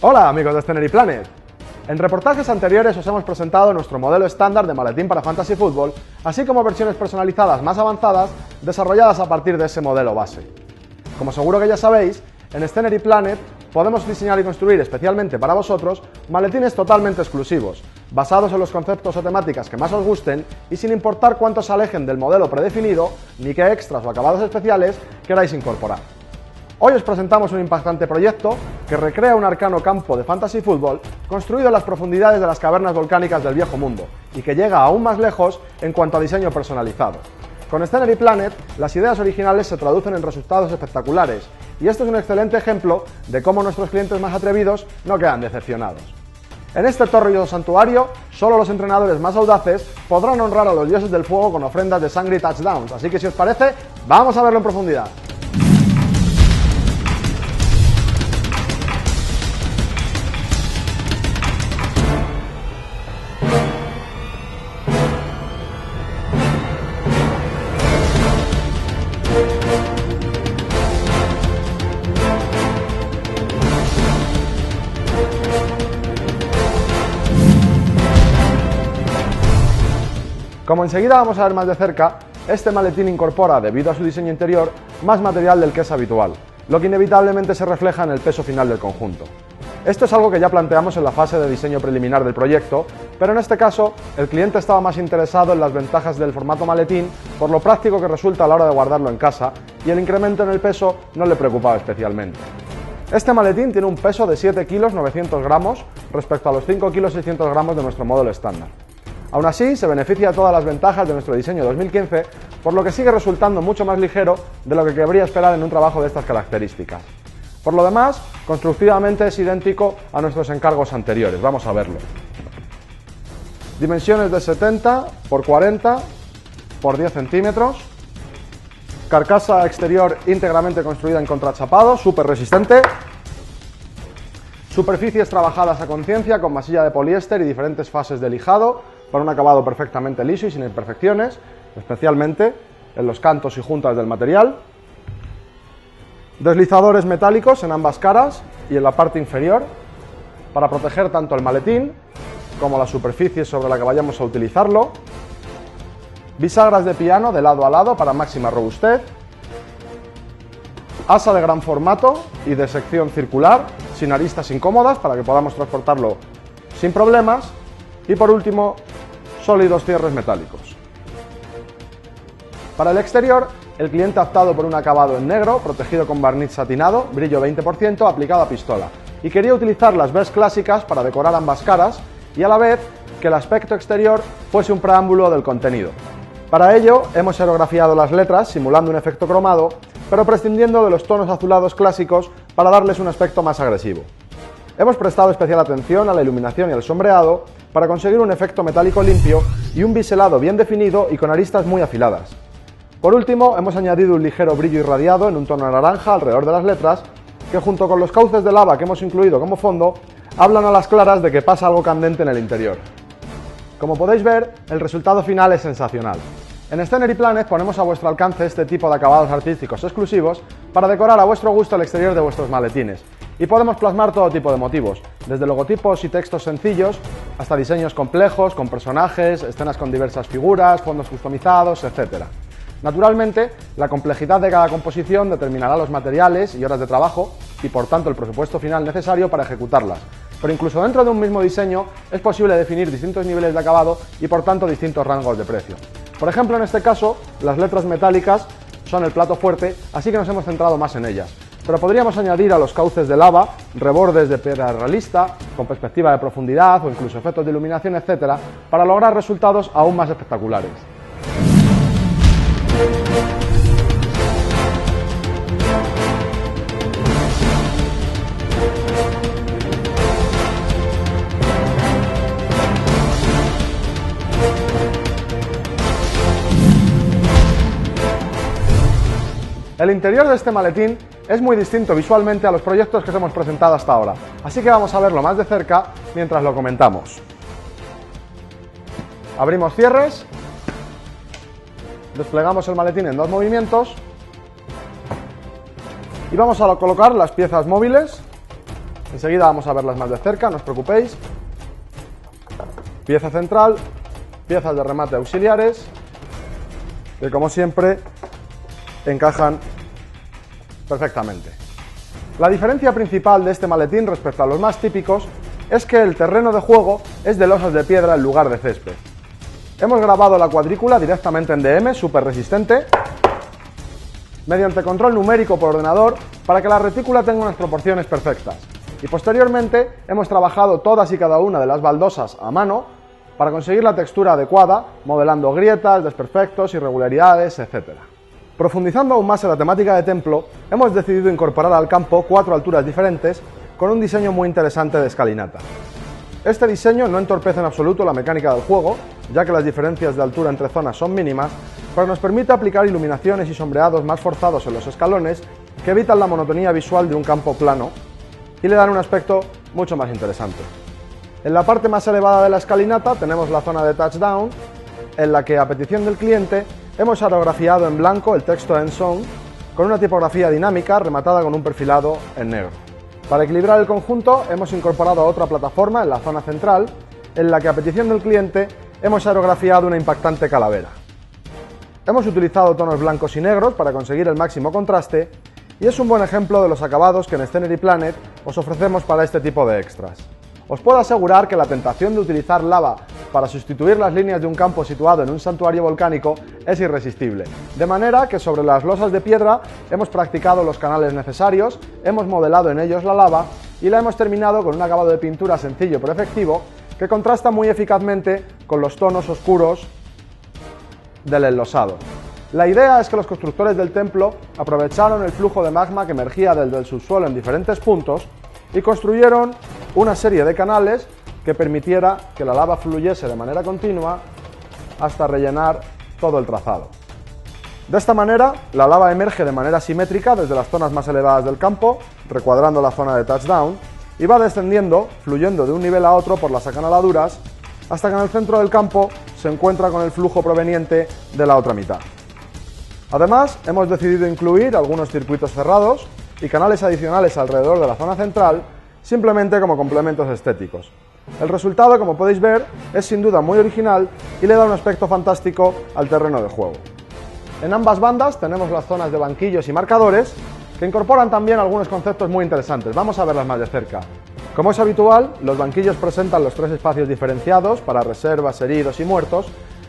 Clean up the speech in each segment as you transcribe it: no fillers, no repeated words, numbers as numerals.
Hola amigos de Scenery Planet. En reportajes anteriores os hemos presentado nuestro modelo estándar de maletín para Fantasy Football, así como versiones personalizadas más avanzadas desarrolladas a partir de ese modelo base. Como seguro que ya sabéis, en Scenery Planet podemos diseñar y construir especialmente para vosotros maletines totalmente exclusivos, basados en los conceptos o temáticas que más os gusten y sin importar cuántos se alejen del modelo predefinido, ni qué extras o acabados especiales queráis incorporar. Hoy os presentamos un impactante proyecto que recrea un arcano campo de Fantasy Football construido en las profundidades de las cavernas volcánicas del Viejo Mundo y que llega aún más lejos en cuanto a diseño personalizado. Con Scenery Planet, las ideas originales se traducen en resultados espectaculares y esto es un excelente ejemplo de cómo nuestros clientes más atrevidos no quedan decepcionados. En este tórrido santuario, solo los entrenadores más audaces podrán honrar a los dioses del fuego con ofrendas de sangre y touchdowns, así que si os parece, vamos a verlo en profundidad. Como enseguida vamos a ver más de cerca, este maletín incorpora, debido a su diseño interior, más material del que es habitual, lo que inevitablemente se refleja en el peso final del conjunto. Esto es algo que ya planteamos en la fase de diseño preliminar del proyecto, pero en este caso el cliente estaba más interesado en las ventajas del formato maletín por lo práctico que resulta a la hora de guardarlo en casa y el incremento en el peso no le preocupaba especialmente. Este maletín tiene un peso de 7 kilos 900 gramos respecto a los 5 kilos 600 gramos de nuestro modelo estándar. Aún así, se beneficia de todas las ventajas de nuestro diseño 2015, por lo que sigue resultando mucho más ligero de lo que cabría esperar en un trabajo de estas características. Por lo demás, constructivamente es idéntico a nuestros encargos anteriores. Vamos a verlo. Dimensiones de 70 x 40 x 10 centímetros. Carcasa exterior íntegramente construida en contrachapado, súper resistente. Superficies trabajadas a conciencia con masilla de poliéster y diferentes fases de lijado para un acabado perfectamente liso y sin imperfecciones, especialmente en los cantos y juntas del material. Deslizadores metálicos en ambas caras y en la parte inferior para proteger tanto el maletín como la superficie sobre la que vayamos a utilizarlo. Bisagras de piano de lado a lado para máxima robustez. Asa de gran formato y de sección circular, sin aristas incómodas para que podamos transportarlo sin problemas. Y por último, sólidos cierres metálicos. Para el exterior, el cliente ha optado por un acabado en negro, protegido con barniz satinado, brillo 20%, aplicado a pistola, y quería utilizar las Bes clásicas para decorar ambas caras y a la vez que el aspecto exterior fuese un preámbulo del contenido. Para ello, hemos aerografiado las letras simulando un efecto cromado, pero prescindiendo de los tonos azulados clásicos para darles un aspecto más agresivo. Hemos prestado especial atención a la iluminación y al sombreado para conseguir un efecto metálico limpio y un biselado bien definido y con aristas muy afiladas. Por último, hemos añadido un ligero brillo irradiado en un tono naranja alrededor de las letras, que junto con los cauces de lava que hemos incluido como fondo, hablan a las claras de que pasa algo candente en el interior. Como podéis ver, el resultado final es sensacional. En Scenery Planet ponemos a vuestro alcance este tipo de acabados artísticos exclusivos para decorar a vuestro gusto el exterior de vuestros maletines. Y podemos plasmar todo tipo de motivos, desde logotipos y textos sencillos hasta diseños complejos, con personajes, escenas con diversas figuras, fondos customizados, etc. Naturalmente, la complejidad de cada composición determinará los materiales y horas de trabajo y por tanto el presupuesto final necesario para ejecutarlas. Pero incluso dentro de un mismo diseño es posible definir distintos niveles de acabado y por tanto distintos rangos de precio. Por ejemplo, en este caso, las letras metálicas son el plato fuerte, así que nos hemos centrado más en ellas. Pero podríamos añadir a los cauces de lava rebordes de piedra realista, con perspectiva de profundidad o incluso efectos de iluminación, etc., para lograr resultados aún más espectaculares. El interior de este maletín es muy distinto visualmente a los proyectos que os hemos presentado hasta ahora, así que vamos a verlo más de cerca mientras lo comentamos. Abrimos cierres, desplegamos el maletín en 2 movimientos y vamos a colocar las piezas móviles Enseguida vamos a verlas más de cerca, no os preocupéis. Pieza central, piezas de remate auxiliares, que como siempre encajan perfectamente. La diferencia principal de este maletín respecto a los más típicos es que el terreno de juego es de losas de piedra en lugar de césped. Hemos grabado la cuadrícula directamente en DM, súper resistente, mediante control numérico por ordenador para que la retícula tenga unas proporciones perfectas. Y posteriormente hemos trabajado todas y cada una de las baldosas a mano para conseguir la textura adecuada, modelando grietas, desperfectos, irregularidades, etc. Profundizando aún más en la temática de templo, hemos decidido incorporar al campo 4 alturas diferentes con un diseño muy interesante de escalinata. Este diseño no entorpece en absoluto la mecánica del juego, ya que las diferencias de altura entre zonas son mínimas, pero nos permite aplicar iluminaciones y sombreados más forzados en los escalones que evitan la monotonía visual de un campo plano y le dan un aspecto mucho más interesante. En la parte más elevada de la escalinata tenemos la zona de touchdown, en la que a petición del cliente hemos aerografiado en blanco el texto End Zone con una tipografía dinámica rematada con un perfilado en negro. Para equilibrar el conjunto hemos incorporado otra plataforma en la zona central, en la que a petición del cliente hemos aerografiado una impactante calavera. Hemos utilizado tonos blancos y negros para conseguir el máximo contraste y es un buen ejemplo de los acabados que en Scenery Planet os ofrecemos para este tipo de extras. Os puedo asegurar que la tentación de utilizar lava para sustituir las líneas de un campo situado en un santuario volcánico es irresistible, de manera que sobre las losas de piedra hemos practicado los canales necesarios, hemos modelado en ellos la lava y la hemos terminado con un acabado de pintura sencillo pero efectivo que contrasta muy eficazmente con los tonos oscuros del enlosado. La idea es que los constructores del templo aprovecharon el flujo de magma que emergía desde el subsuelo en diferentes puntos y construyeron una serie de canales que permitiera que la lava fluyese de manera continua hasta rellenar todo el trazado. De esta manera, la lava emerge de manera simétrica desde las zonas más elevadas del campo, recuadrando la zona de touchdown, y va descendiendo, fluyendo de un nivel a otro por las acanaladuras, hasta que en el centro del campo se encuentra con el flujo proveniente de la otra mitad. Además, hemos decidido incluir algunos circuitos cerrados y canales adicionales alrededor de la zona central, simplemente como complementos estéticos. El resultado, como podéis ver, es sin duda muy original y le da un aspecto fantástico al terreno de juego. En ambas bandas tenemos las zonas de banquillos y marcadores, que incorporan también algunos conceptos muy interesantes. Vamos a verlas más de cerca. Como es habitual, los banquillos presentan los 3 espacios diferenciados para reservas, heridos y muertos,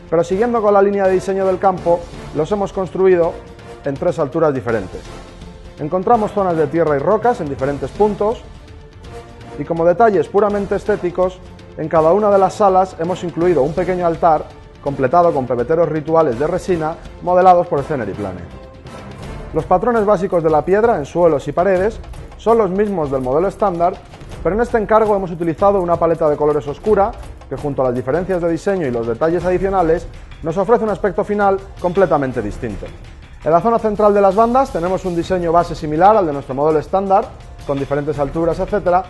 pero siguiendo con la línea de diseño del campo, los hemos construido en 3 alturas diferentes. Encontramos zonas de tierra y rocas en diferentes puntos, y como detalles puramente estéticos, en cada una de las salas hemos incluido un pequeño altar completado con pebeteros rituales de resina modelados por Scenery Planet. Los patrones básicos de la piedra en suelos y paredes son los mismos del modelo estándar, pero en este encargo hemos utilizado una paleta de colores oscura que, junto a las diferencias de diseño y los detalles adicionales, nos ofrece un aspecto final completamente distinto. En la zona central de las bandas tenemos un diseño base similar al de nuestro modelo estándar, con diferentes alturas, etc.,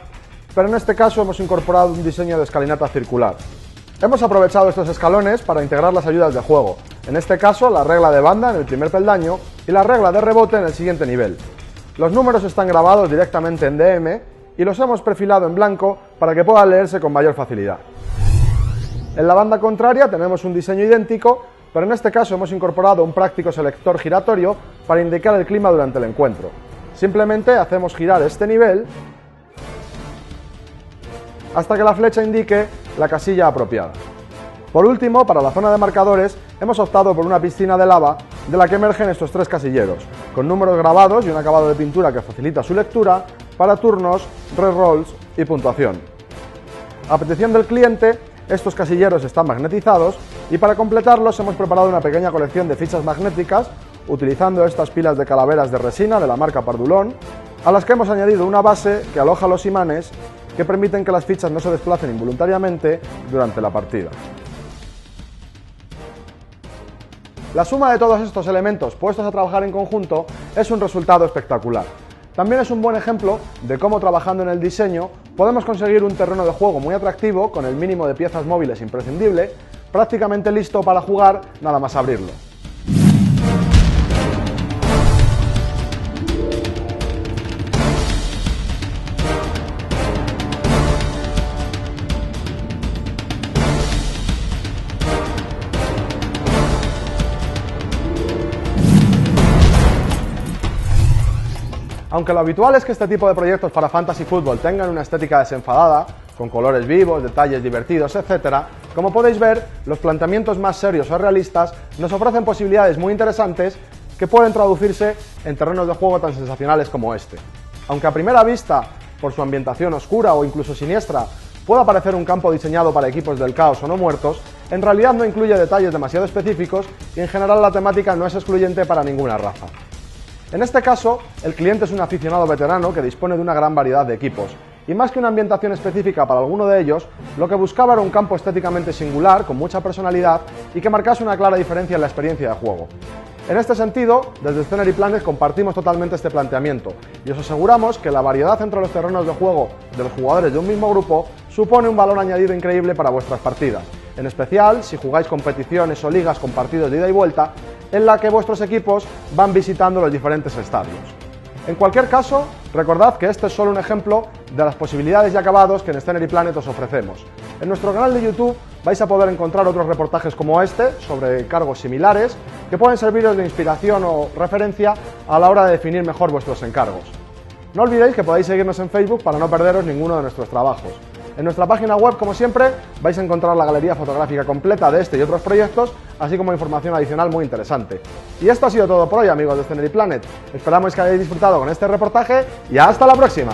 pero en este caso hemos incorporado un diseño de escalinata circular. Hemos aprovechado estos escalones para integrar las ayudas de juego, en este caso la regla de banda en el primer peldaño y la regla de rebote en el siguiente nivel. Los números están grabados directamente en DM y los hemos perfilado en blanco para que puedan leerse con mayor facilidad. En la banda contraria tenemos un diseño idéntico, pero en este caso hemos incorporado un práctico selector giratorio para indicar el clima durante el encuentro. Simplemente hacemos girar este nivel hasta que la flecha indique la casilla apropiada. Por último, para la zona de marcadores, hemos optado por una piscina de lava de la que emergen estos 3 casilleros, con números grabados y un acabado de pintura que facilita su lectura para turnos, rerolls y puntuación. A petición del cliente, estos casilleros están magnetizados y para completarlos hemos preparado una pequeña colección de fichas magnéticas utilizando estas pilas de calaveras de resina de la marca Pardulón, a las que hemos añadido una base que aloja los imanes que permiten que las fichas no se desplacen involuntariamente durante la partida. La suma de todos estos elementos puestos a trabajar en conjunto es un resultado espectacular. También es un buen ejemplo de cómo, trabajando en el diseño, podemos conseguir un terreno de juego muy atractivo con el mínimo de piezas móviles imprescindible, prácticamente listo para jugar nada más abrirlo. Aunque lo habitual es que este tipo de proyectos para Fantasy Football tengan una estética desenfadada, con colores vivos, detalles divertidos, etc., como podéis ver, los planteamientos más serios o realistas nos ofrecen posibilidades muy interesantes que pueden traducirse en terrenos de juego tan sensacionales como este. Aunque a primera vista, por su ambientación oscura o incluso siniestra, pueda parecer un campo diseñado para equipos del caos o no muertos, en realidad no incluye detalles demasiado específicos y en general la temática no es excluyente para ninguna raza. En este caso, el cliente es un aficionado veterano que dispone de una gran variedad de equipos, y más que una ambientación específica para alguno de ellos, lo que buscaba era un campo estéticamente singular, con mucha personalidad y que marcase una clara diferencia en la experiencia de juego. En este sentido, desde Scenery Planet compartimos totalmente este planteamiento y os aseguramos que la variedad entre los terrenos de juego de los jugadores de un mismo grupo supone un valor añadido increíble para vuestras partidas, en especial si jugáis competiciones o ligas con partidos de ida y vuelta en la que vuestros equipos van visitando los diferentes estadios. En cualquier caso, recordad que este es solo un ejemplo de las posibilidades y acabados que en Scenery Planet os ofrecemos. En nuestro canal de YouTube vais a poder encontrar otros reportajes como este, sobre encargos similares, que pueden serviros de inspiración o referencia a la hora de definir mejor vuestros encargos. No olvidéis que podéis seguirnos en Facebook para no perderos ninguno de nuestros trabajos. En nuestra página web, como siempre, vais a encontrar la galería fotográfica completa de este y otros proyectos, así como información adicional muy interesante. Y esto ha sido todo por hoy, amigos de Scenery Planet. Esperamos que hayáis disfrutado con este reportaje y ¡hasta la próxima!